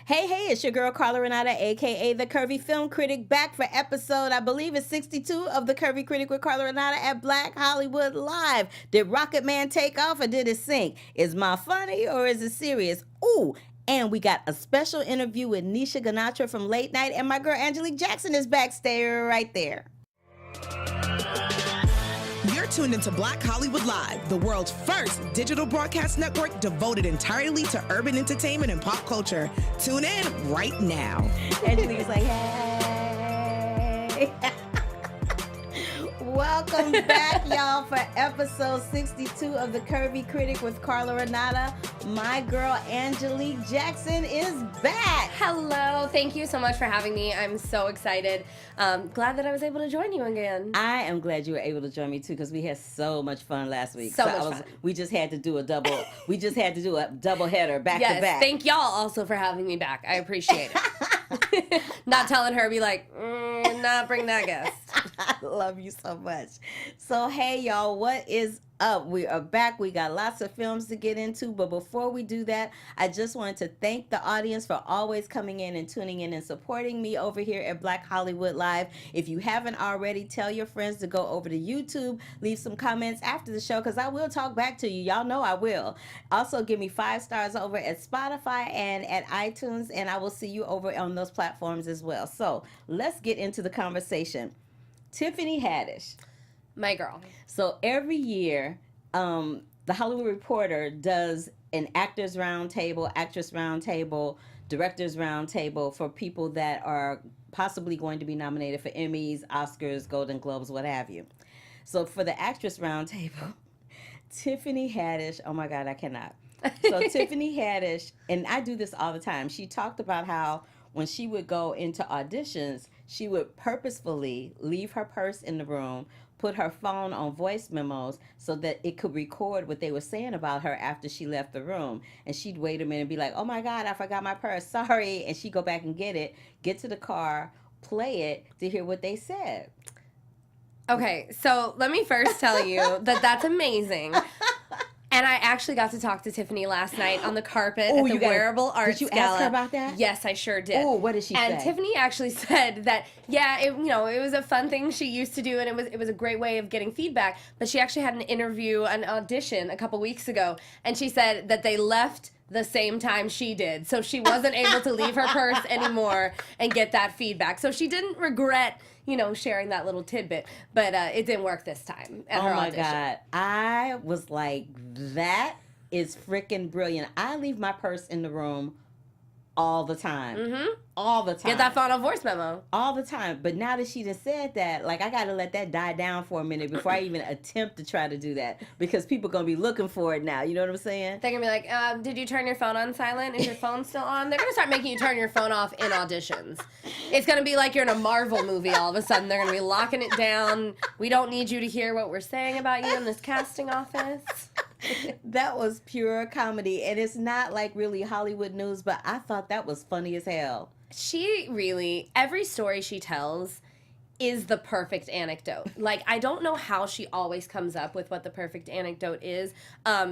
Hey, it's your girl Carla Renata, aka the Curvy Film Critic, back for episode, I believe it's 62 of the Curvy Critic with Carla Renata at Black Hollywood Live. Did Rocketman take off or did it sink? Is my funny or is it serious? Ooh, and we got a special interview with Nisha Ganatra from Late Night, and my girl Angelique Jackson is backstage right there. You're tuned into Black Hollywood Live, the world's first digital broadcast network devoted entirely to urban entertainment and pop culture. Tune in right now. Angelique's like, hey. Welcome back, y'all, for episode 62 of the Curvy Critic with Carla Renata. My girl Angelique Jackson is back. Hello. Thank you so much for having me. I'm so excited. Glad that I was able to join you again. I am glad you were able to join me too, because we had so much fun last week. So much fun. We just had to do a double. We just had to do a double header back to back. Yes. Thank y'all also for having me back. I appreciate it. Not telling her, be like, nah, bring that guest. I love you so much. So, hey, y'all, what is up? We are back. We got lots of films to get into, but before we do that, I just wanted to thank the audience for always coming in and tuning in and supporting me over here at Black Hollywood Live. If you haven't already, tell your friends to go over to YouTube, leave some comments after the show, because I will talk back to you. Y'all know I will. Also, give me 5 stars over at Spotify and at iTunes, and I will see you over on those platforms as well. So, let's get into the conversation. Tiffany Haddish. My girl. So every year, the Hollywood Reporter does an actors roundtable, actress roundtable, directors roundtable for people that are possibly going to be nominated for Emmys, Oscars, Golden Globes, what have you. So for the actress roundtable, Tiffany Haddish, oh my God, I cannot. So Tiffany Haddish, and I do this all the time, she talked about how when she would go into auditions, she would purposefully leave her purse in the room, put her phone on voice memos so that it could record what they were saying about her after she left the room. And she'd wait a minute and be like, oh my God, I forgot my purse, sorry. And she'd go back and get it, get to the car, play it to hear what they said. Okay, so let me first tell you that that's amazing. And I actually got to talk to Tiffany last night on the carpet at the Wearable Arts Gala. Did you ask her about that? Yes, I sure did. Oh, what did she say? And Tiffany actually said that, yeah, it was a fun thing she used to do, and it was a great way of getting feedback. But she actually had an audition a couple weeks ago, and she said that they left the same time she did. So she wasn't able to leave her purse anymore and get that feedback. So she didn't regret, sharing that little tidbit, but it didn't work this time at her audition. Oh my God. I was like, that is freaking brilliant. I leave my purse in the room all the time. Mm-hmm. All the time. Get that phone on voice memo. All the time. But now that she just said that, I got to let that die down for a minute before I even attempt to try to do that, because people going to be looking for it now. You know what I'm saying? They're going to be like, did you turn your phone on silent? Is your phone still on? They're going to start making you turn your phone off in auditions. It's going to be like you're in a Marvel movie all of a sudden. They're going to be locking it down. We don't need you to hear what we're saying about you in this casting office. That was pure comedy, and it's not like really Hollywood news, but I thought that was funny as hell. Every story she tells is the perfect anecdote. I don't know how she always comes up with what the perfect anecdote is.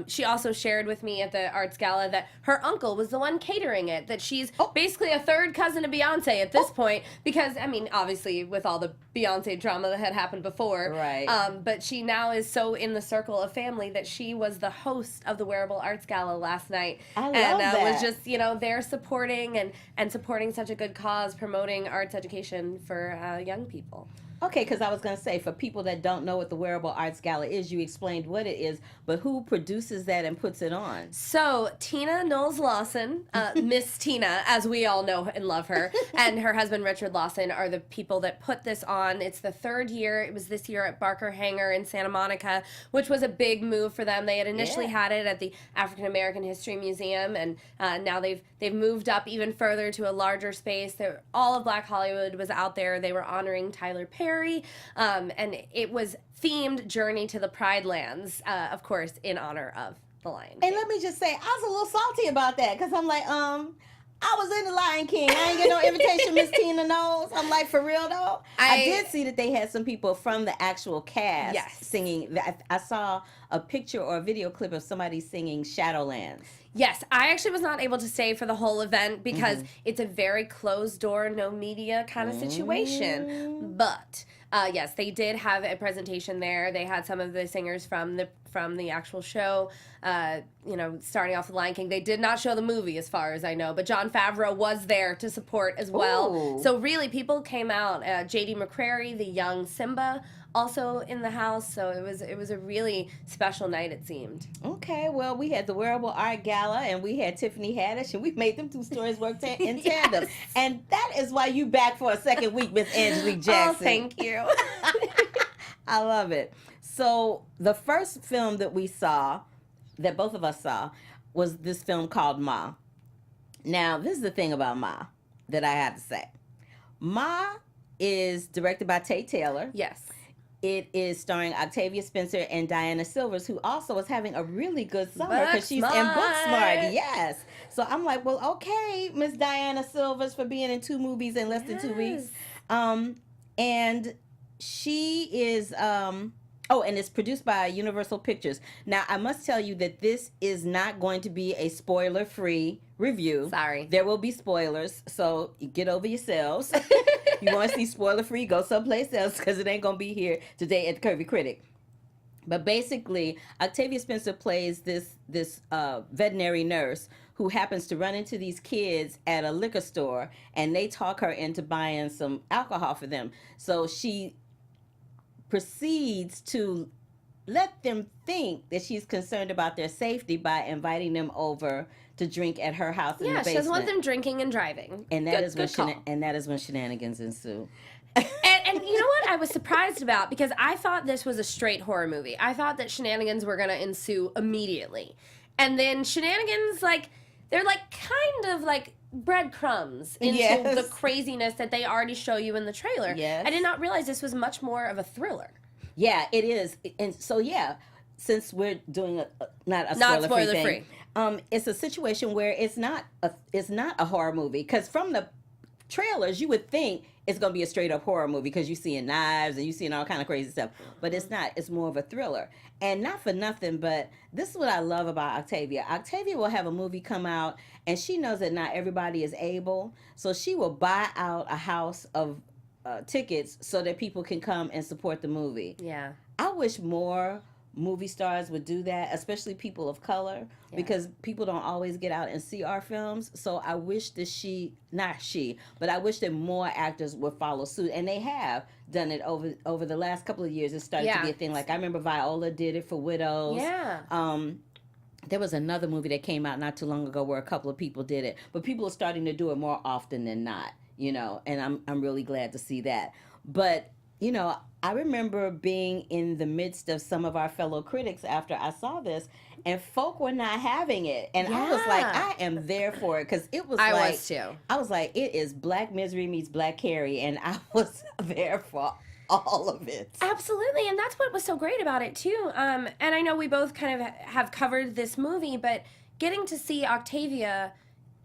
She also shared with me at the Arts Gala that her uncle was the one catering it, that she's basically a third cousin to Beyonce at this point, because, obviously with all the Beyonce drama that had happened before. Right. But she now is so in the circle of family that she was the host of the Wearable Arts Gala last night. I love that. Was just, there supporting and supporting such a good cause, promoting arts education for young people. Okay, because I was going to say, for people that don't know what the Wearable Arts Gala is, you explained what it is, but who produces that and puts it on? So, Tina Knowles Lawson, Miss Tina, as we all know and love her, and her husband Richard Lawson are the people that put this on. It's the 3rd year. It was this year at Barker Hangar in Santa Monica, which was a big move for them. They had initially had it at the African American History Museum, and now they've moved up even further to a larger space. All of Black Hollywood was out there. They were honoring Tyler Perry. And it was themed Journey to the Pride Lands, of course, in honor of the Lion King. And let me just say, I was a little salty about that, because I'm like, I was in the Lion King. I ain't get no invitation, Miss Tina Knowles. I'm like, for real though? I did see that they had some people from the actual cast singing. I saw a picture or a video clip of somebody singing Shadowlands. Yes, I actually was not able to stay for the whole event because it's a very closed door, no media kind of situation. But yes, they did have a presentation there. They had some of the singers from the actual show. Starting off with Lion King. They did not show the movie, as far as I know, but Jon Favreau was there to support as well. Ooh. So really, people came out. J.D. McCrary, the young Simba, also in the house. So it was a really special night, it seemed. Okay, well, we had the Wearable Art Gala, and we had Tiffany Haddish, and we made them two stories work in tandem. And that is why you back for a second week, Miss Angelique Jackson. Oh, thank you. I love it. So the first film that we saw, that both of us saw, was this film called Ma. Now, this is the thing about Ma that I have to say. Ma is directed by Tate Taylor. Yes. It is starring Octavia Spencer and Diana Silvers, who also is having a really good summer because she's in Booksmart. Yes. So I'm like, well, okay, Miss Diana Silvers, for being in 2 movies in less than 2 weeks. And she is... and it's produced by Universal Pictures. Now, I must tell you that this is not going to be a spoiler-free review. Sorry. There will be spoilers, so get over yourselves. You want to see spoiler-free, go someplace else, because it ain't going to be here today at the Curvy Critic. But basically, Octavia Spencer plays this veterinary nurse who happens to run into these kids at a liquor store, and they talk her into buying some alcohol for them. So she proceeds to let them think that she's concerned about their safety by inviting them over to drink at her house in the basement. Yeah, she doesn't want them drinking and driving. And that is when shenanigans ensue. And you know what I was surprised about? Because I thought this was a straight horror movie. I thought that shenanigans were going to ensue immediately. And then shenanigans, they're kind of like breadcrumbs into the craziness that they already show you in the trailer. Yes. I did not realize this was much more of a thriller. Yeah, it is. And so, since we're doing not a spoiler-free thing, it's a situation where it's not a horror movie. Because from the trailers, you would think it's going to be a straight-up horror movie because you're seeing knives and you're seeing all kind of crazy stuff. But it's not. It's more of a thriller. And not for nothing, but this is what I love about Octavia. Octavia will have a movie come out, and she knows that not everybody is able. So she will buy out a house of tickets so that people can come and support the movie. Yeah. I wish more movie stars would do that, especially people of color, because people don't always get out and see our films. So I wish that I wish that more actors would follow suit, and they have done it over the last couple of years. It started to be a thing. Like I remember Viola did it for Widows. Yeah. There was another movie that came out not too long ago where a couple of people did it, but people are starting to do it more often than not, and I'm really glad to see that. But, I remember being in the midst of some of our fellow critics after I saw this, and folk were not having it. And I was like, I am there for it, because it was I was too. I was like, it is Black Misery meets Black Carrie, and I was there for all of it. Absolutely, and that's what was so great about it too. And I know we both kind of have covered this movie, but getting to see Octavia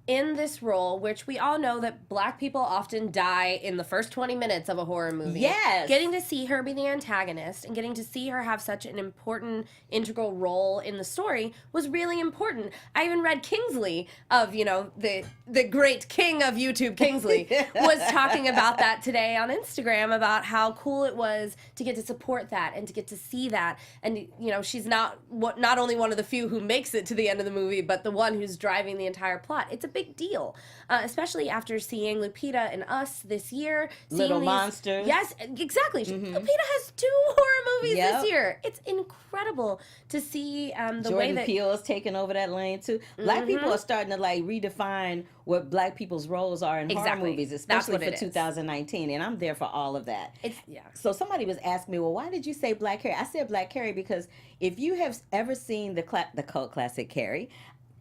in this role, which we all know that Black people often die in the first 20 minutes of a horror movie. Yes. Getting to see her be the antagonist and getting to see her have such an important, integral role in the story was really important. I even read Kingsley of, the great king of YouTube, Kingsley, was talking about that today on Instagram, about how cool it was to get to support that and to get to see that. And, she's not only one of the few who makes it to the end of the movie, but the one who's driving the entire plot. It's a big deal, especially after seeing Lupita and Us this year. Little Monsters. Yes, exactly. Mm-hmm. Lupita has 2 horror movies this year. It's incredible to see the way that... Jordan Peele is taking over that lane, too. Black people are starting to, redefine what Black people's roles are in horror movies, especially for 2019, and I'm there for all of that. So somebody was asking me, well, why did you say Black Carrie? I said Black Carrie because if you have ever seen the cult classic Carrie,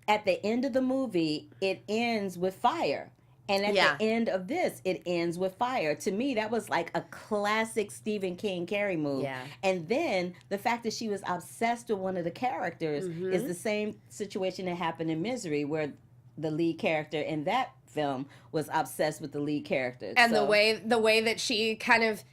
at the end of the movie, it ends with fire. And at the end of this, it ends with fire. To me, that was like a classic Stephen King Carrie move. Yeah. And then the fact that she was obsessed with one of the characters is the same situation that happened in Misery, where the lead character in that film was obsessed with the lead character. And the way that she kind of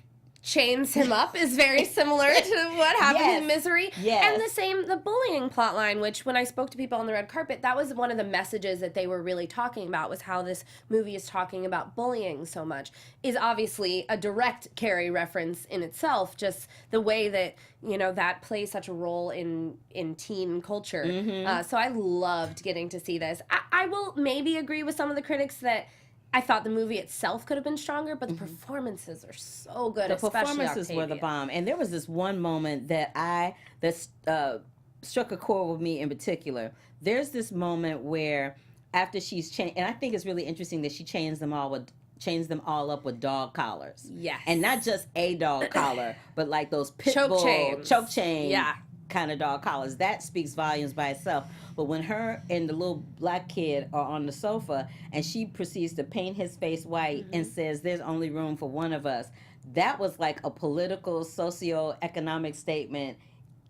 chains him up is very similar to what happened Yes. in Misery. Yes. And the bullying plot line, which when I spoke to people on the red carpet, that was one of the messages that they were really talking about, was how this movie is talking about bullying so much, is obviously a direct Carrie reference in itself, just the way that, that plays such a role in teen culture. So I loved getting to see this. I will maybe agree with some of the critics that I thought the movie itself could have been stronger, but the performances are so good. The especially performances were the Octavia. bomb, and there was this one moment that struck a chord with me in particular. There's this moment where after she's changed, and I think it's really interesting that she chains them all up with dog collars. Yes. And not just a dog collar, but like those pit Choke bull chains. choke chain Yeah. kind of dog collars. That speaks volumes by itself. But when her and the little black kid are on the sofa and she proceeds to paint his face white and says, "There's only room for one of us," that was like a political, socio-economic statement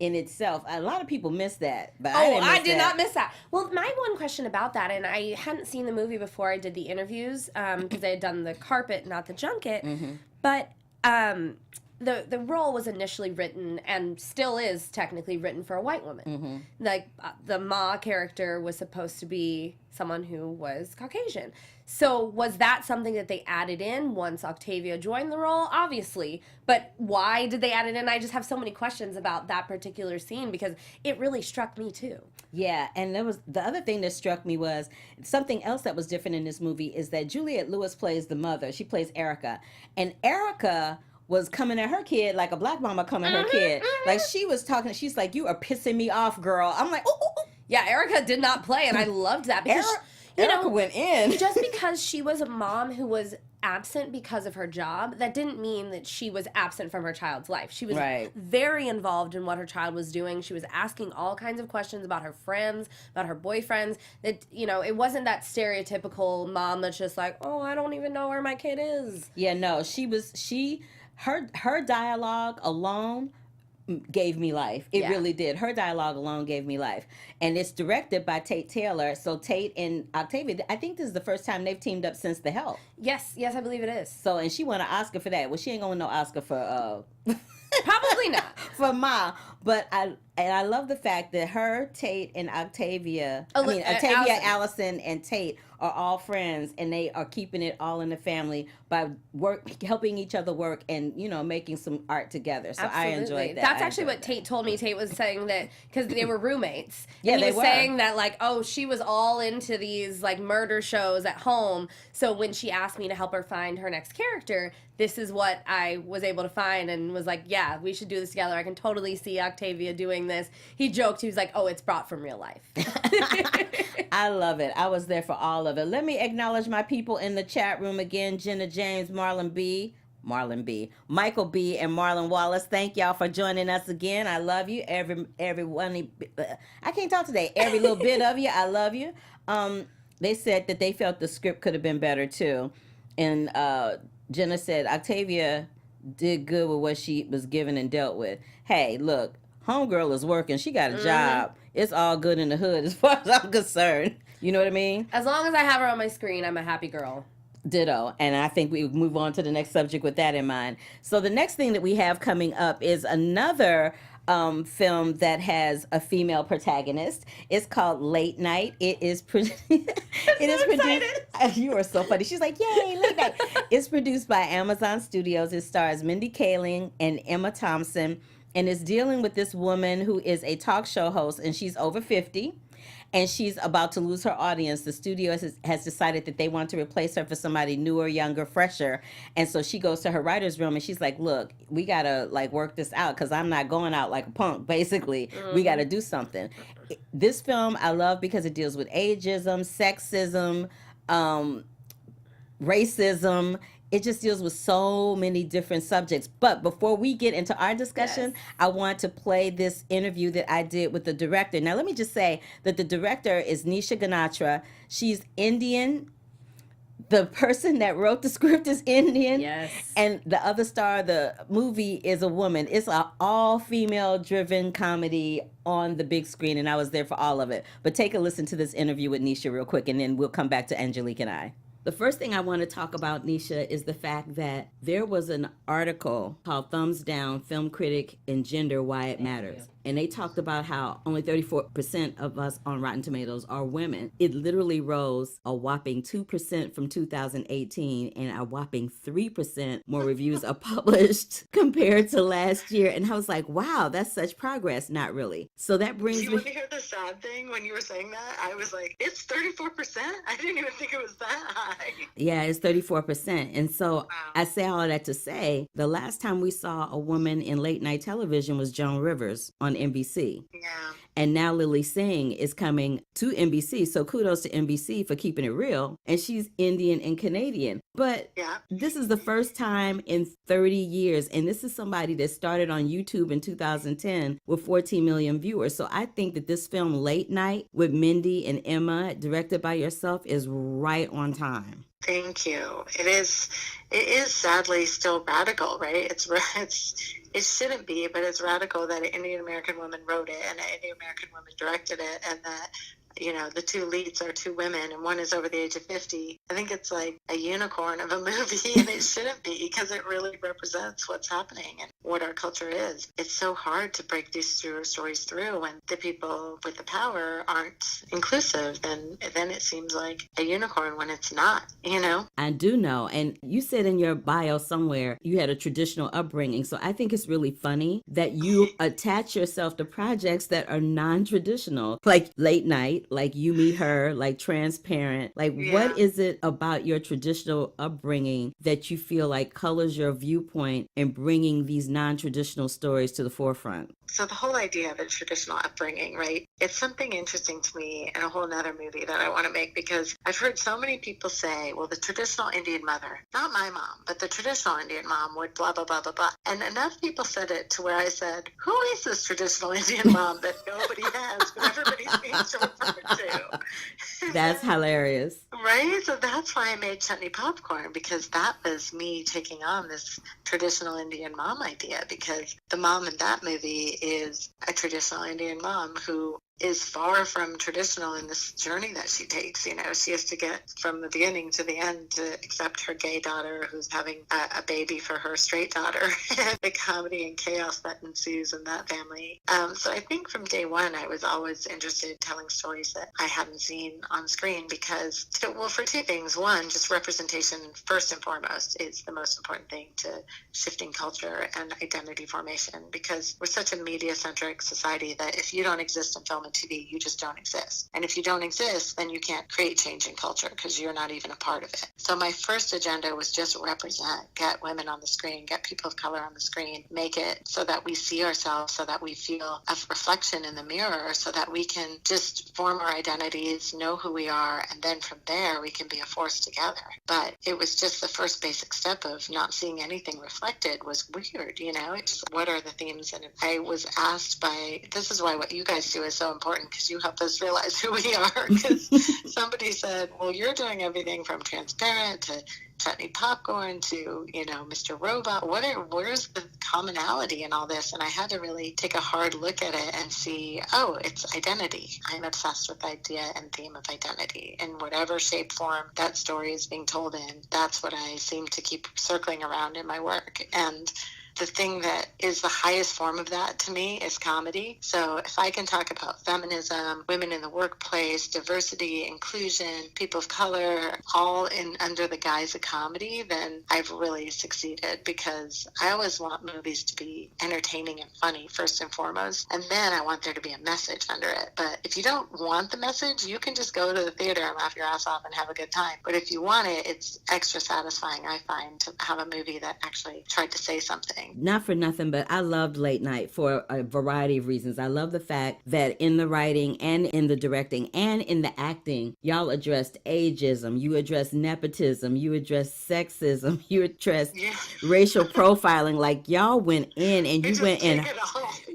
in itself. A lot of people miss that, but I did not miss that. Well, my one question about that, and I hadn't seen the movie before I did the interviews, because I had done the carpet, not the junket, but the role was initially written, and still is technically written, for a white woman. Like, the Ma character was supposed to be someone who was Caucasian. So was that something that they added in once Octavia joined the role? Obviously. But why did they add it in? I just have so many questions about that particular scene, because it really struck me too. Yeah, and there was the other thing that struck me was something else that was different in this movie is that Juliette Lewis plays the mother. She plays Erica. And Erica was coming at her kid like a black mama coming at her kid. Like, she was talking, she's like, "You are pissing me off, girl." I'm like, "Oh." Yeah, Erica did not play, and I loved that, because Erica went in. just because she was a mom who was absent because of her job, that didn't mean that she was absent from her child's life. She was very involved in what her child was doing. She was asking all kinds of questions about her friends, about her boyfriends. That, it wasn't that stereotypical mom that's just like, "Oh, I don't even know where my kid is." Yeah, no, her dialogue alone gave me life. It really did. Her dialogue alone gave me life. And it's directed by Tate Taylor. So Tate and Octavia, I think this is the first time they've teamed up since The Help. Yes, I believe it is. So, and she won an Oscar for that. Well, she ain't gonna win no Oscar for Probably not. for Ma. But I love the fact that her, Tate, and Octavia, Allison, and Tate are all friends, and they are keeping it all in the family by helping each other work and, making some art together. So Absolutely. I enjoyed that. That's actually what Tate told me. Tate was saying that, because they were roommates. Yeah, and he they was were. saying that, like, she was all into these, like, murder shows at home. So when she asked me to help her find her next character, this is what I was able to find, and was like, "Yeah, we should do this together. I can totally see Octavia doing this." He joked. He was like, "Oh, it's brought from real life." I love it. I was there for all of it. Let me acknowledge my people in the chat room again. Jenna James, Marlon B, Michael B, and Marlon Wallace. Thank y'all for joining us again. I love you. Everyone. I can't talk today. Every little bit of you. I love you. They said that they felt the script could have been better too. And Jenna said Octavia did good with what she was given and dealt with. Hey, look, homegirl is working. She got a job. It's all good in the hood as far as I'm concerned. You know what I mean? As long as I have her on my screen, I'm a happy girl. Ditto. And I think we move on to the next subject with that in mind. So the next thing that we have coming up is another film that has a female protagonist. It's called Late Night. It is produced. You are so funny. She's like, "Yay, Late Night!" It's produced by Amazon Studios. It stars Mindy Kaling and Emma Thompson, and it's dealing with this woman who is a talk show host, and she's over 50. And she's about to lose her audience. The studio has decided that they want to replace her for somebody newer, younger, fresher. And so she goes to her writer's room and she's like, "Look, we got to work this out because I'm not going out like a punk, basically. We got to do something." This film I love because it deals with ageism, sexism, racism. It just deals with so many different subjects. But before we get into our discussion, I want to play this interview that I did with the director. Now, let me just say that the director is Nisha Ganatra. She's Indian. The person that wrote the script is Indian. Yes. And the other star of the movie is a woman. It's an all-female driven comedy on the big screen, and I was there for all of it. But take a listen to this interview with Nisha real quick, and then we'll come back to Angelique and I. The first thing I want to talk about, Nisha, is the fact that there was an article called Thumbs Down, Film Critic and Gender, Why It Matters. And they talked about how only 34% of us on Rotten Tomatoes are women. It literally rose a whopping 2% from 2018, and a whopping 3% more reviews are published compared to last year. And I was like, wow, that's such progress. Not really. So that brings Do you me... want to hear the sad thing? When you were saying that, I was like, it's 34%? I didn't even think it was that high. Yeah, it's 34%. And so Wow. I say all of that to say the last time we saw a woman in late night television was Joan Rivers on NBC. Yeah. And now Lily Singh is coming to NBC. So kudos to NBC for keeping it real. And she's Indian and Canadian. But Yeah. this is the first time in 30 years. And this is somebody that started on YouTube in 2010 with 14 million viewers. So I think that this film, Late Night, with Mindy and Emma, directed by yourself, is right on time. Thank you. It is sadly still radical, right? It shouldn't be, but it's radical that an Indian American woman wrote it and an Indian American woman directed it, and that, the two leads are two women and one is over the age of 50. I think it's like a unicorn of a movie, and it shouldn't be, because it really represents what's happening and what our culture is. It's so hard to break these stories through when the people with the power aren't inclusive. Then it seems like a unicorn when it's not, I do know. And you said in your bio somewhere you had a traditional upbringing. So I think it's really funny that you attach yourself to projects that are non-traditional, like Late Night, like You Meet Her, like Transparent. Like, Yeah. What is it about your traditional upbringing that you feel like colors your viewpoint in bringing these non-traditional stories to the forefront? So the whole idea of a traditional upbringing, right? It's something interesting to me in a whole nother movie that I want to make, because I've heard so many people say, well, the traditional Indian mother, not my mom, but the traditional Indian mom would blah, blah, blah, blah, blah. And enough people said it to where I said, who is this traditional Indian mom that nobody has, but everybody seems to refer to? That's hilarious. Right? So that's why I made Chutney Popcorn, because that was me taking on this traditional Indian mom idea, because the mom in that movie is a traditional Indian mom who is far from traditional in this journey that she takes. She has to get from the beginning to the end to accept her gay daughter who's having a baby for her straight daughter, and the comedy and chaos that ensues in that family. So I think from day one, I was always interested in telling stories that I hadn't seen on screen, because, for two things. One, just representation, first and foremost, is the most important thing to shifting culture and identity formation, because we're such a media-centric society that if you don't exist in film and TV, you just don't exist. And if you don't exist, then you can't create change in culture, because you're not even a part of it. So my first agenda was just represent, get women on the screen, get people of color on the screen, make it so that we see ourselves, so that we feel a reflection in the mirror, so that we can just form our identities, know who we are, and then from there we can be a force together. But it was just the first basic step of not seeing anything reflected was weird, It's what are the themes? And I was asked this is why what you guys do is so important, because you help us realize who we are. Because somebody said, well, you're doing everything from Transparent to Chutney Popcorn to, Mr. Robot. Where's the commonality in all this? And I had to really take a hard look at it and see, it's identity. I'm obsessed with the idea and theme of identity. In whatever shape, form that story is being told in, that's what I seem to keep circling around in my work. And the thing that is the highest form of that to me is comedy. So if I can talk about feminism, women in the workplace, diversity, inclusion, people of color, all under the guise of comedy, then I've really succeeded, because I always want movies to be entertaining and funny first and foremost, and then I want there to be a message under it. But if you don't want the message, you can just go to the theater and laugh your ass off and have a good time. But if you want it, it's extra satisfying, I find, to have a movie that actually tried to say something. Not for nothing, but I loved Late Night for a variety of reasons. I love the fact that in the writing and in the directing and in the acting, y'all addressed ageism, you addressed nepotism, you addressed sexism, you addressed racial profiling. Like, y'all went in and you went in.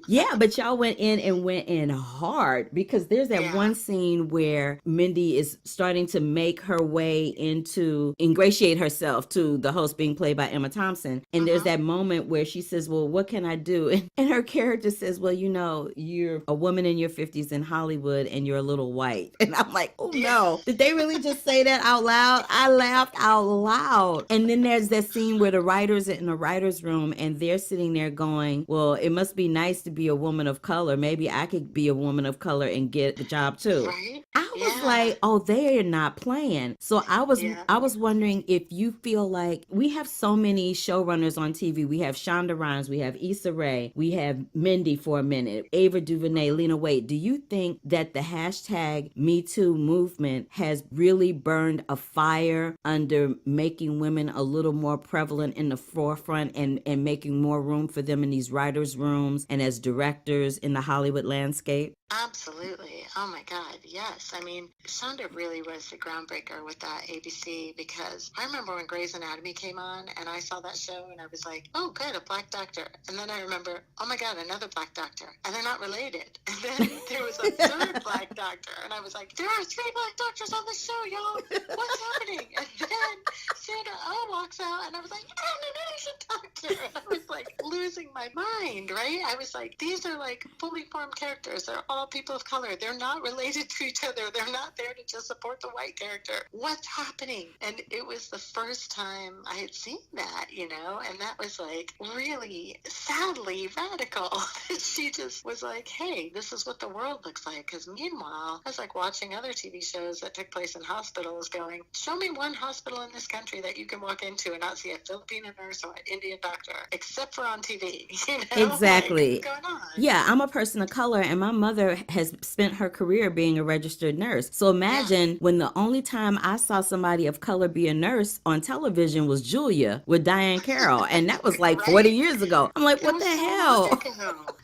Yeah, but y'all went in hard, because there's that Yeah. one scene where Mindy is starting to make her way into ingratiate herself to the host being played by Emma Thompson. And there's that moment where she says, well, what can I do? And her character says, well, you know, you're a woman in your 50s in Hollywood and you're a little white. And I'm like, oh no, did they really just say that out loud? I laughed out loud. And then there's that scene where the writers are in the writer's room and they're sitting there going, well, it must be nice to be a woman of color. Maybe I could be a woman of color and get the job too. Right? I was like, oh, they're not playing. So I was wondering if you feel like we have so many showrunners on TV. We have Shonda Rhimes, we have Issa Rae, we have Mindy for a minute, Ava DuVernay, Lena Waithe. Do you think that the hashtag Me Too movement has really burned a fire under making women a little more prevalent in the forefront and making more room for them in these writers' rooms and as directors in the Hollywood landscape? Absolutely. Oh my God. Yes. I mean, Shonda really was the groundbreaker with that ABC, because I remember when Grey's Anatomy came on and I saw that show and I was like, oh, good, a black doctor. And then I remember, oh my God, another black doctor. And they're not related. And then there was a third black doctor. And I was like, there are 3 black doctors on this show, y'all. What's happening? And then Sandra Oh walks out and I was like, I'm an Asian doctor. And I was like losing my mind, right? I was like, these are like fully formed characters. They're all people of color. They're not related to each other. They're not there to just support the white character. What's happening? And it was the first time I had seen that, you know, and that was like really sadly radical. She just was like, hey, this is what the world looks like. Because meanwhile, I was like watching other TV shows that took place in hospitals going, show me one hospital in this country that you can walk into and not see a Filipino nurse or an Indian doctor, except for on TV. You know? Exactly. Like, what's going on? Yeah, I'm a person of color and my mother has spent her career being a registered nurse. So imagine when the only time I saw somebody of color be a nurse on television was Julia with Diane Carroll. And that was like 40 years ago. I'm like, what the hell?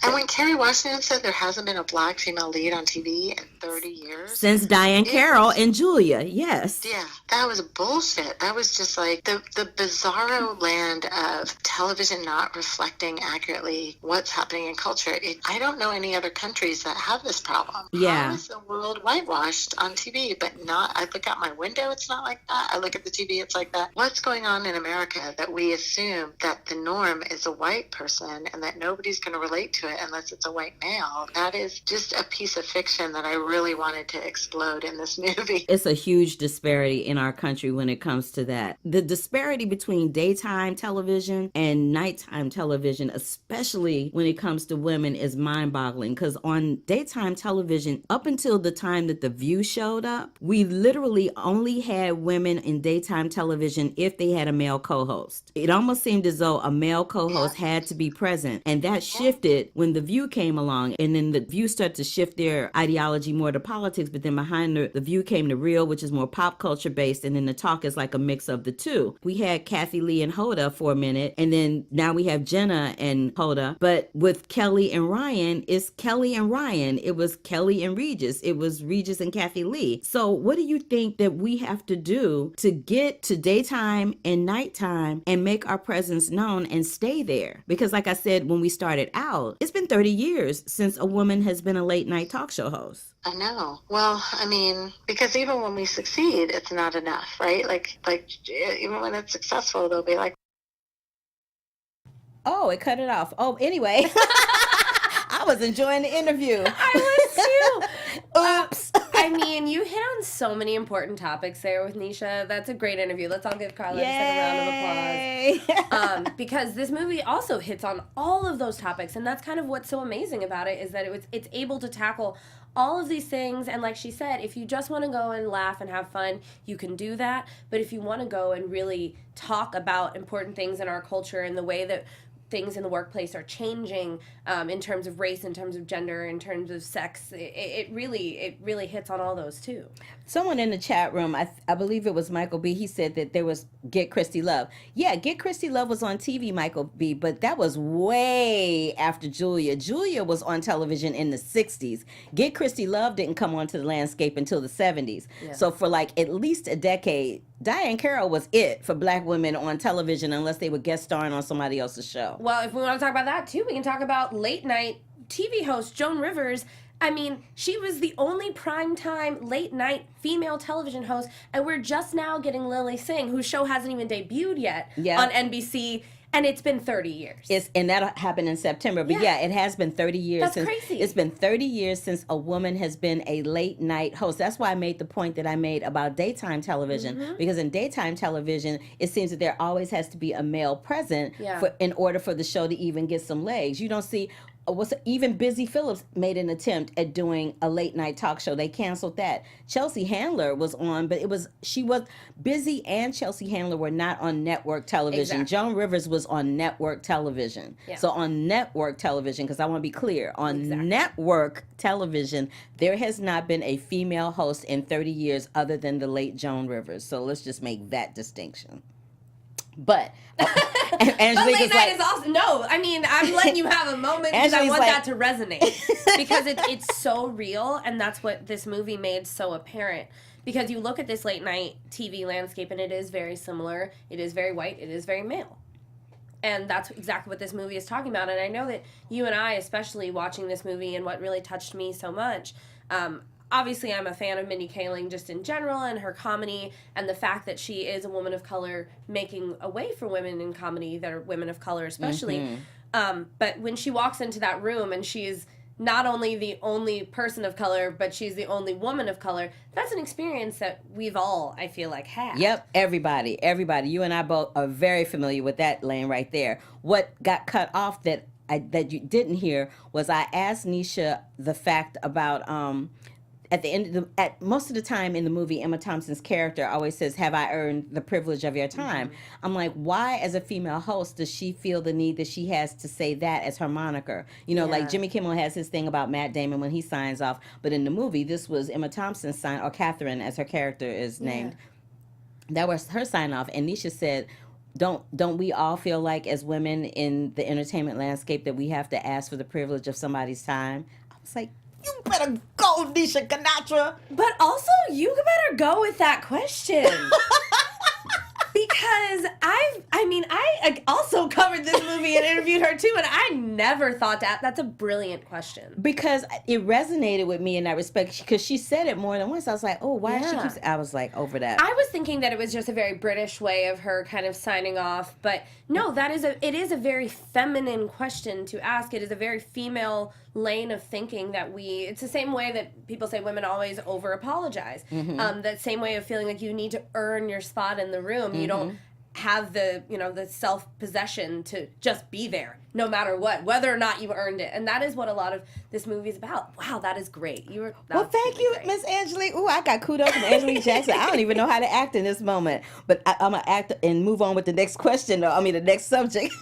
And when Kerry Washington said there hasn't been a black female lead on TV in 30 years. Since Diane Carroll and Julia, yes. Yeah, that was bullshit. That was just like the bizarro land of television not reflecting accurately what's happening in culture. I don't know any other countries that have this problem. Yeah. How is the world whitewashed on TV, but not, I look out my window, it's not like that. I look at the TV, it's like that. What's going on in America that we assume that the norm is a white person and that nobody's going to relate to it unless it's a white male? That is just a piece of fiction that I really wanted to explode in this movie. It's a huge disparity in our country when it comes to that. The disparity between daytime television and nighttime television, especially when it comes to women, is mind-boggling. Because on daytime television, up until the time that The View showed up, we literally only had women in daytime television if they had a male co-host. It almost seemed as though a male co-host had to be present. And that shifted when The View came along. And then The View started to shift their ideology more to politics. But then behind the View came The Real, which is more pop culture based. And then The Talk is like a mix of the two. We had Kathie Lee and Hoda for a minute. And then now we have Jenna and Hoda. But with Kelly and Ryan, it's Kelly and Ryan. It was Kelly and Regis. It was Regis and Kathie Lee. So what do you think that we have to do to get to daytime and nighttime and make our presence known and stay there? Because like I said, when we started out, it's been 30 years since a woman has been a late night talk show host. I know. Well, I mean, because even when we succeed, it's not enough, right? Like even when it's successful, they'll be like, oh, it cut it off. Oh, anyway. I was enjoying the interview. I was too. Oops. I mean, you hit on so many important topics there with Nisha. That's a great interview. Let's all give Carla a round of applause. Because this movie also hits on all of those topics, and that's kind of what's so amazing about it, is that it's able to tackle all of these things. And like she said, if you just want to go and laugh and have fun, you can do that. But if you want to go and really talk about important things in our culture and the way that things in the workplace are changing in terms of race, in terms of gender, in terms of sex, it really hits on all those too. Someone in the chat room, I believe it was Michael B., he said that there was Get Christy Love. Yeah, Get Christy Love was on TV, Michael B., but that was way after Julia. Julia was on television in the 60s. Get Christy Love didn't come onto the landscape until the 70s. Yeah. So for like at least a decade, Diane Carroll was it for black women on television unless they were guest starring on somebody else's show. Well, if we want to talk about that too, we can talk about late night TV host, Joan Rivers, I mean, she was the only primetime late-night female television host, and we're just now getting Lily Singh, whose show hasn't even debuted yet on NBC, and it's been 30 years. And that happened in September. But it has been 30 years. That's crazy. It's been 30 years since a woman has been a late-night host. That's why I made the point that I made about daytime television. Because in daytime television, it seems that there always has to be a male present in order for the show to even get some legs. You don't see... even Busy Phillips made an attempt at doing a late night talk show. They canceled that. Chelsea Handler was on, but Busy and Chelsea Handler were not on network television. Exactly. Joan Rivers was on network television. Yeah. So on network television, because I want to be clear, on network television, there has not been a female host in 30 years other than the late Joan Rivers. So let's just make that distinction. But Angelique late night is awesome. No, I mean, I'm letting you have a moment because I want that to resonate. Because it's so real, and that's what this movie made so apparent. Because you look at this late night TV landscape, and it is very similar. It is very white. It is very male. And that's exactly what this movie is talking about. And I know that you and I, especially watching this movie, and what really touched me so much, obviously, I'm a fan of Mindy Kaling just in general and her comedy and the fact that she is a woman of color making a way for women in comedy that are women of color especially. But when she walks into that room and she's not only the only person of color, but she's the only woman of color, that's an experience that we've all, I feel like, had. Yep, everybody. You and I both are very familiar with that lane right there. What got cut off that you didn't hear was I asked Nisha the fact about... at the end, at most of the time in the movie, Emma Thompson's character always says, "Have I earned the privilege of your time?" I'm like, why, as a female host, does she feel the need that she has to say that as her moniker? You know, like Jimmy Kimmel has his thing about Matt Damon when he signs off, but in the movie, this was Emma Thompson's sign, or Catherine, as her character is named. That was her sign off, and Nisha said, Don't we all feel like, as women in the entertainment landscape, that we have to ask for the privilege of somebody's time? I was like, you better go, Nisha Ganatra. But also, you better go with that question. Because I also covered this movie and interviewed her too, and I never thought that's a brilliant question. Because it resonated with me in that respect, because she said it more than once. I was like, oh, why she keeps... I was like, over that. I was thinking that it was just a very British way of her kind of signing off, but no, it is a very feminine question to ask. It is a very female lane of thinking that it's the same way that people say women always over apologize. That same way of feeling like you need to earn your spot in the room. You don't have the self-possession to just be there no matter what, whether or not you earned it. And that is what a lot of this movie is about. Wow, that is great. Well, thank you, Miss Angelique. Ooh, I got kudos from Angelique Jackson. I don't even know how to act in this moment, but I'm going to act and move on with the next question, the next subject.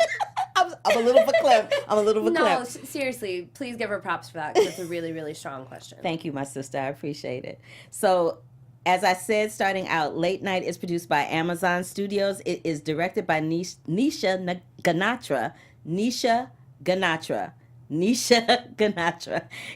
I'm a little verklempt. No, seriously, please give her props for that, because it's a really, really strong question. Thank you, my sister. I appreciate it. So, as I said, starting out, Late Night is produced by Amazon Studios. It is directed by Nisha Ganatra.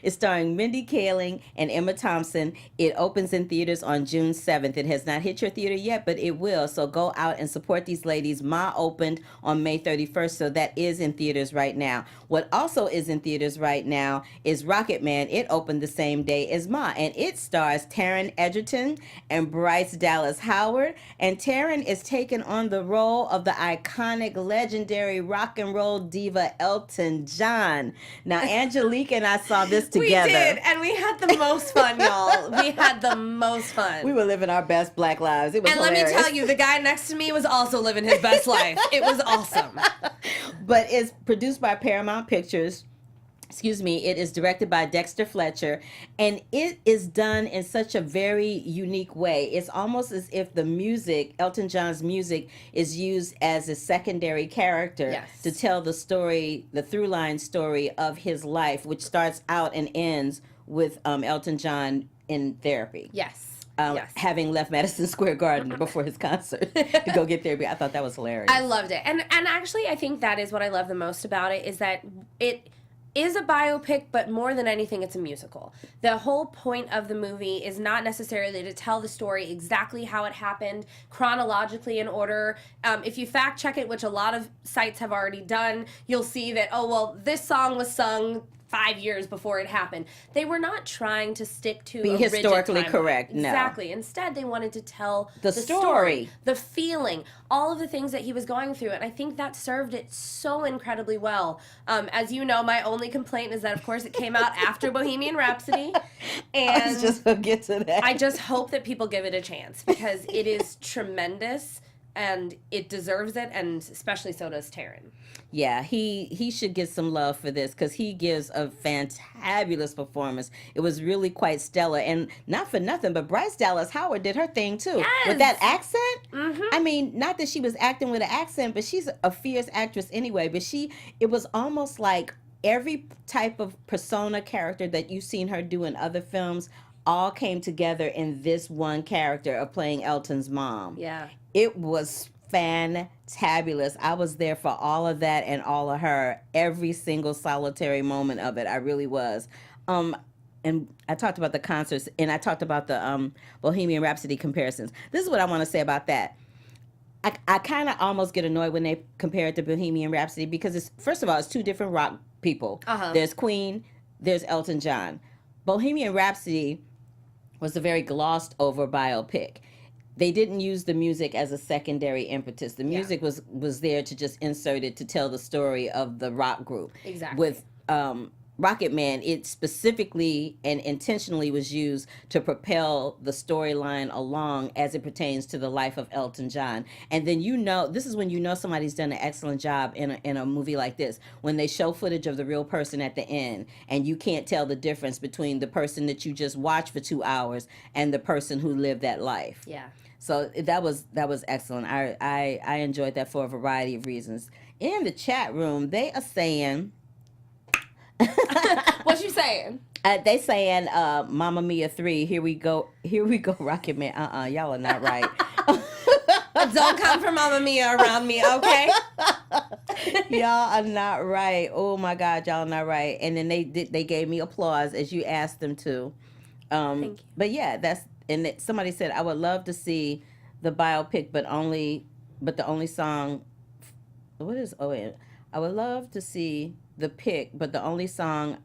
It's starring Mindy Kaling and Emma Thompson. It opens in theaters on June 7th. It has not hit your theater yet, but it will. So go out and support these ladies. Ma opened on May 31st, so that is in theaters right now. What also is in theaters right now is Rocketman. It opened the same day as Ma, and it stars Taron Egerton and Bryce Dallas Howard. And Taron is taking on the role of the iconic, legendary rock and roll diva Elton John. Now, Angelique and I saw this together. We did, and we had the most fun, y'all. We had the most fun. We were living our best Black lives. It was hilarious. Let me tell you, the guy next to me was also living his best life. It was awesome. But it's produced by Paramount Pictures. It is directed by Dexter Fletcher, and it is done in such a very unique way. It's almost as if the music, Elton John's music, is used as a secondary character to tell the story, the through line story of his life, which starts out and ends with Elton John in therapy. Having left Madison Square Garden before his concert to go get therapy. I thought that was hilarious. I loved it. And actually, I think that is what I love the most about it, is that it is a biopic, but more than anything, it's a musical. The whole point of the movie is not necessarily to tell the story exactly how it happened, chronologically in order. If you fact check it, which a lot of sites have already done, you'll see that, this song was sung 5 years before it happened. They were not trying to stick to Be a historically rigid timeline. correct, no. Exactly. Instead, they wanted to tell The story. the feeling, all of the things that he was going through, and I think that served it so incredibly well. As you know, my only complaint is that, of course, it came out after Bohemian Rhapsody, and Let's just get to that. I just hope that people give it a chance because it is tremendous and it deserves it, and especially so does Taron. Yeah, he should get some love for this because he gives a fantabulous performance. It was really quite stellar, and not for nothing, but Bryce Dallas Howard did her thing too. Yes. With that accent. Mm-hmm. I mean, not that she was acting with an accent, but she's a fierce actress anyway. But it was almost like every type of persona character that you've seen her do in other films all came together in this one character of playing Elton's mom. Yeah. It was fantabulous. I was there for all of that and all of her, every single solitary moment of it. I really was. And I talked about the concerts, and I talked about the Bohemian Rhapsody comparisons. This is what I want to say about that. I kind of almost get annoyed when they compare it to Bohemian Rhapsody because first of all, it's two different rock people. Uh-huh. There's Queen, there's Elton John. Bohemian Rhapsody was a very glossed over biopic. They didn't use the music as a secondary impetus. The music was there to just insert it to tell the story of the rock group. Exactly. With Rocketman, it specifically and intentionally was used to propel the storyline along as it pertains to the life of Elton John. And then this is when you know somebody's done an excellent job in a movie like this, when they show footage of the real person at the end, and you can't tell the difference between the person that you just watched for 2 hours and the person who lived that life. Yeah. So that was excellent. I enjoyed that for a variety of reasons. In the chat room, they are saying... What you saying? They saying Mamma Mia 3, here we go, Rocketman. Y'all are not right. Don't come from Mamma Mia around me, okay? Y'all are not right. Oh my God, y'all are not right. And then they gave me applause as you asked them to. Thank you. But yeah, somebody said I would love to see the biopic, but the only song. I would love to see the pick, but the only song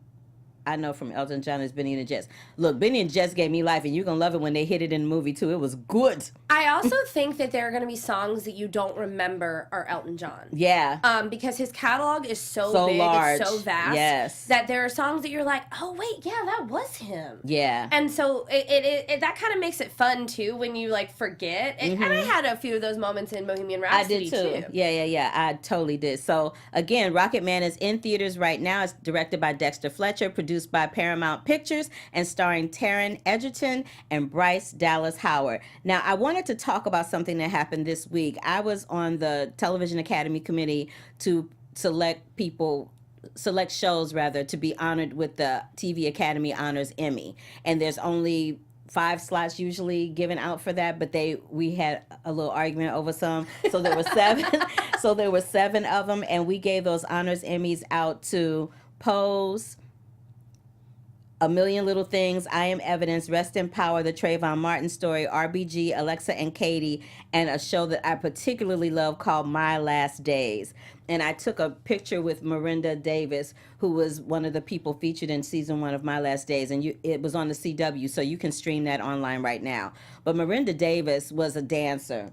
I know from Elton John is Benny and the Jets. Look, Benny and the Jets gave me life, and you're going to love it when they hit it in the movie, too. It was good. I also think that there are going to be songs that you don't remember are Elton John. Yeah. Because his catalog is so big, large. it's so vast, yes, that there are songs that you're like, oh, wait, yeah, that was him. Yeah. And so it that kind of makes it fun, too, when you, like, forget. And I had a few of those moments in Bohemian Rhapsody, I did, too. Yeah. I totally did. So, again, Rocketman is in theaters right now. It's directed by Dexter Fletcher, produced by Paramount Pictures, and starring Taron Egerton and Bryce Dallas Howard. Now, I wanted to talk about something that happened this week. I was on the Television Academy Committee to select shows to be honored with the TV Academy Honors Emmy. And there's only 5 slots usually given out for that, but we had a little argument over some. So there were 7. So there were 7 of them, and we gave those Honors Emmys out to Pose, A Million Little Things, I Am Evidence, Rest in Power, The Trayvon Martin Story, RBG, Alexa and Katie, and a show that I particularly love called My Last Days. And I took a picture with Miranda Davis, who was one of the people featured in season 1 of My Last Days, and it was on the CW, so you can stream that online right now. But Miranda Davis was a dancer,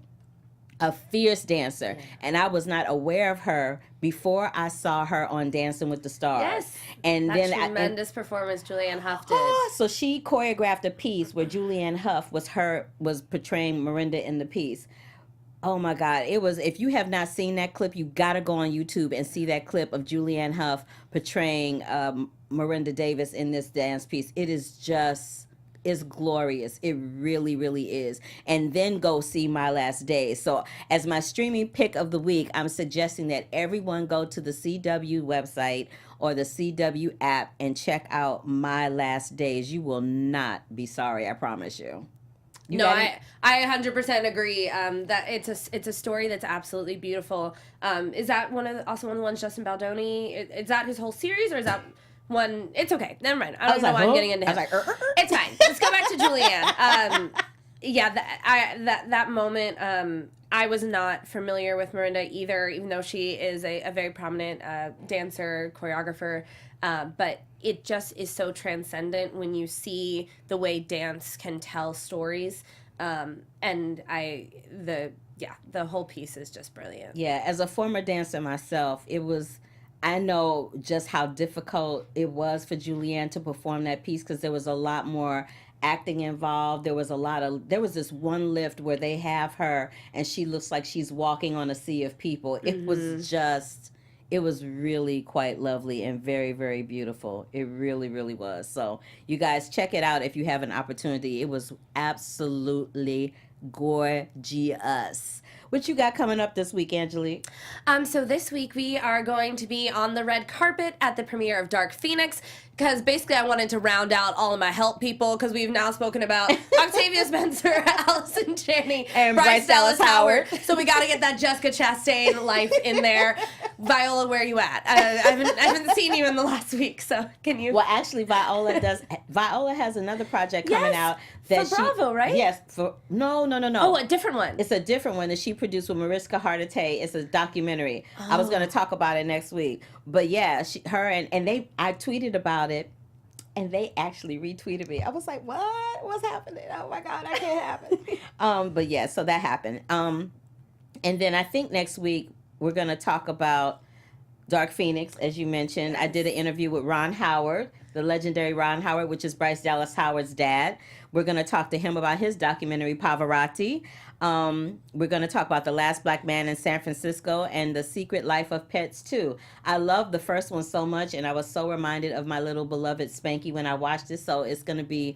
a fierce dancer, and I was not aware of her before I saw her on Dancing with the Stars. Yes, and that then tremendous performance Julianne Hough did. So she choreographed a piece where Julianne Hough was portraying Miranda in the piece. Oh my God, it was. If you have not seen that clip, you gotta go on YouTube and see that clip of Julianne Hough portraying Miranda Davis in this dance piece. It is just. Is glorious. It really, really is. And then go see My Last Days. So as my streaming pick of the week, I'm suggesting that everyone go to the CW website or the CW app and check out My Last Days. You will not be sorry, I promise you. I 100% agree. That it's a story that's absolutely beautiful. Is that one of the ones Justin Baldoni? Is that his whole series, or is that one? It's okay. Never mind. I don't know why I'm getting into him. I was like, It's fine. Let's go back to Julianne. Yeah, that moment, I was not familiar with Miranda either, even though she is a very prominent dancer, choreographer. But it just is so transcendent when you see the way dance can tell stories. And the whole piece is just brilliant. Yeah, as a former dancer myself, I know just how difficult it was for Julianne to perform that piece because there was a lot more acting involved. There was this one lift where they have her and she looks like she's walking on a sea of people. It was really quite lovely and very, very beautiful. It really, really was. So you guys check it out if you have an opportunity. It was absolutely gorgeous. What you got coming up this week, Angelique? So this week we are going to be on the red carpet at the premiere of Dark Phoenix, because basically I wanted to round out all of my help people, because we've now spoken about Octavia Spencer, Allison Janney, and Bryce Dallas Howard. So we got to get that Jessica Chastain life in there. Viola, where you at? I haven't seen you in the last week, so can you? Well, actually, Viola has another project coming out. For Bravo, right? Yes. No. Oh, a different one. It's a different one that she produced with Mariska Hargitay. It's a documentary. Oh. I was going to talk about it next week. But yeah, I tweeted about it, and they actually retweeted me. I was like, what? What's happening? Oh my God, that can't happen. But yeah, so that happened. And then I think next week we're going to talk about Dark Phoenix, as you mentioned. I did an interview with Ron Howard, the legendary Ron Howard, which is Bryce Dallas Howard's dad. We're going to talk to him about his documentary, Pavarotti. We're going to talk about The Last Black Man in San Francisco and The Secret Life of Pets 2. I love the first one so much, and I was so reminded of my little beloved Spanky when I watched it, so it's going to be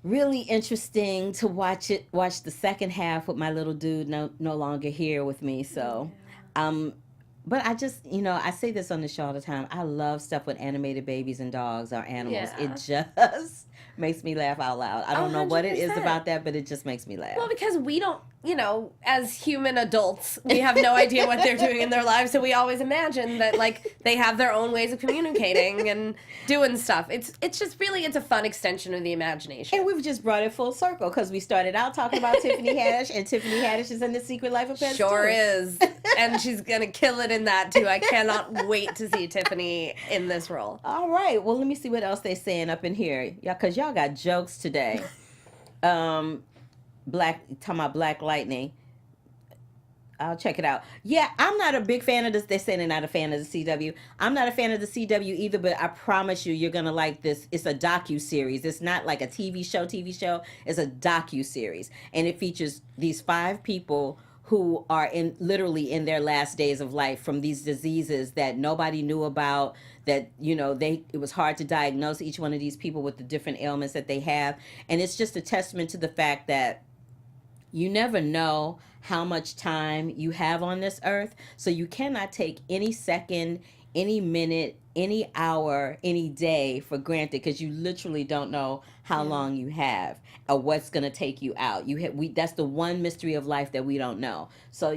really interesting to watch the second half with my little dude no longer here with me. So, but I just, I say this on the show all the time. I love stuff with animated babies and dogs or animals. Yeah. It just makes me laugh out loud. I don't know what it is about that, but it just makes me laugh. Well, because we don't, as human adults, we have no idea what they're doing in their lives, so we always imagine that, like, they have their own ways of communicating and doing stuff. It's just really, it's a fun extension of the imagination. And we've just brought it full circle, because we started out talking about Tiffany Haddish, and Tiffany Haddish is in The Secret Life of Pets Sure too. is. And she's going to kill it in that, too. I cannot wait to see Tiffany in this role. All right. Well, let me see what else they're saying up in here. Yeah, because y'all got jokes today. Talking about Black Lightning. I'll check it out. Yeah, I'm not a big fan of this. They're saying they're not a fan of the CW. I'm not a fan of the CW either, but I promise you're going to like this. It's a docu-series. It's not like a TV show. It's a docu-series. And it features these 5 people who are literally in their last days of life from these diseases that nobody knew about, that, it was hard to diagnose each one of these people with the different ailments that they have. And it's just a testament to the fact that you never know how much time you have on this earth. So you cannot take any second, any minute, any hour, any day for granted, because you literally don't know how long you have or what's going to take you out. That's the one mystery of life that we don't know. So,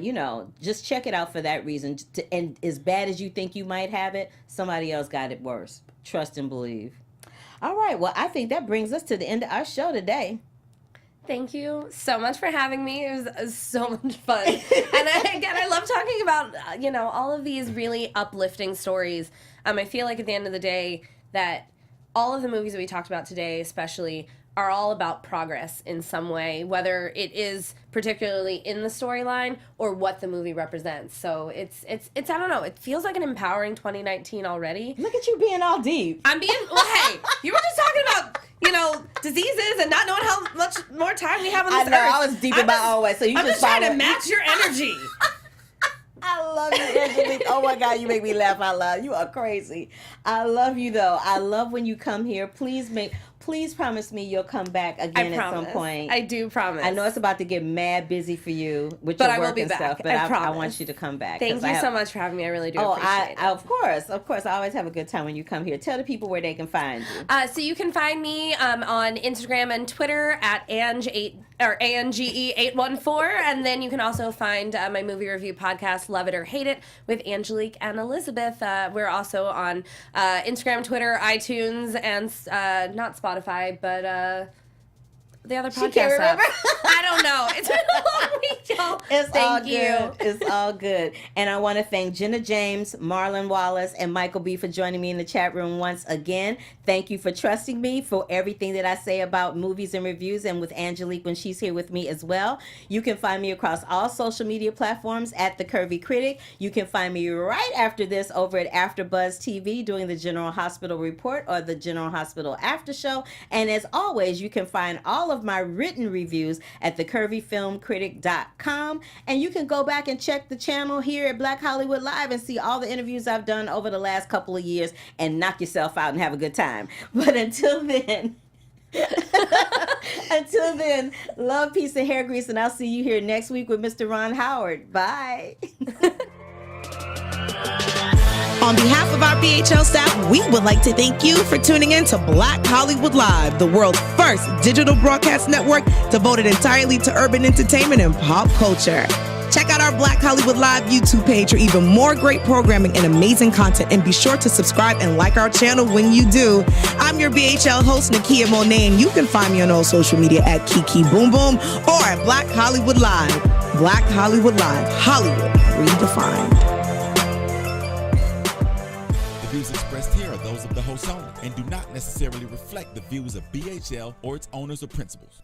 just check it out for that reason. And as bad as you think you might have it, somebody else got it worse. Trust and believe. All right. Well, I think that brings us to the end of our show today. Thank you so much for having me. It was so much fun. And I love talking about, all of these really uplifting stories. I feel like at the end of the day that all of the movies that we talked about today, especially, are all about progress in some way, whether it is particularly in the storyline or what the movie represents. So it's I don't know, it feels like an empowering 2019 already. Look at you being all deep. I'm being, well, hey, you were just talking about, diseases and not knowing how much more time we have on this earth. I was deep in my own way, so I'm just trying to match your energy. I love you, Angelique. Oh my God, you make me laugh out loud. You are crazy. I love you though. I love when you come here. Please promise me you'll come back again at some point. I do promise. I know it's about to get mad busy for you with your work and stuff, but I want you to come back. Thank you so much for having me. I really do appreciate it. Of course. I always have a good time when you come here. Tell the people where they can find you. So you can find me on Instagram and Twitter at ANGE814, and then you can also find my movie review podcast, Love It or Hate It, with Angelique and Elizabeth. We're also on Instagram, Twitter, iTunes, and not Spotify, but the other She podcast can't remember. I don't know. It's been a long week, y'all. It's Thank all you. good. It's all good. And I want to thank Jenna James, Marlon Wallace, and Michael B. for joining me in the chat room once again. Thank you for trusting me for everything that I say about movies and reviews, and with Angelique when she's here with me as well. You can find me across all social media platforms at The Curvy Critic. You can find me right after this over at AfterBuzz TV doing the General Hospital Report or the General Hospital After Show. And as always, you can find all of my written reviews at thecurvyfilmcritic.com. And you can go back and check the channel here at Black Hollywood Live and see all the interviews I've done over the last couple of years and knock yourself out and have a good time. But until then, love, peace, and hair grease, and I'll see you here next week with Mr. Ron Howard. Bye. On behalf of our BHL staff, we would like to thank you for tuning in to Black Hollywood Live, the world's first digital broadcast network devoted entirely to urban entertainment and pop culture. Check out our Black Hollywood Live YouTube page for even more great programming and amazing content, and be sure to subscribe and like our channel when you do. I'm your BHL host, Nakia Monet, and you can find me on all social media at Kiki Boom Boom or at Black Hollywood Live. Black Hollywood Live, Hollywood redefined. The views expressed here are those of the host only and do not necessarily reflect the views of BHL or its owners or principals.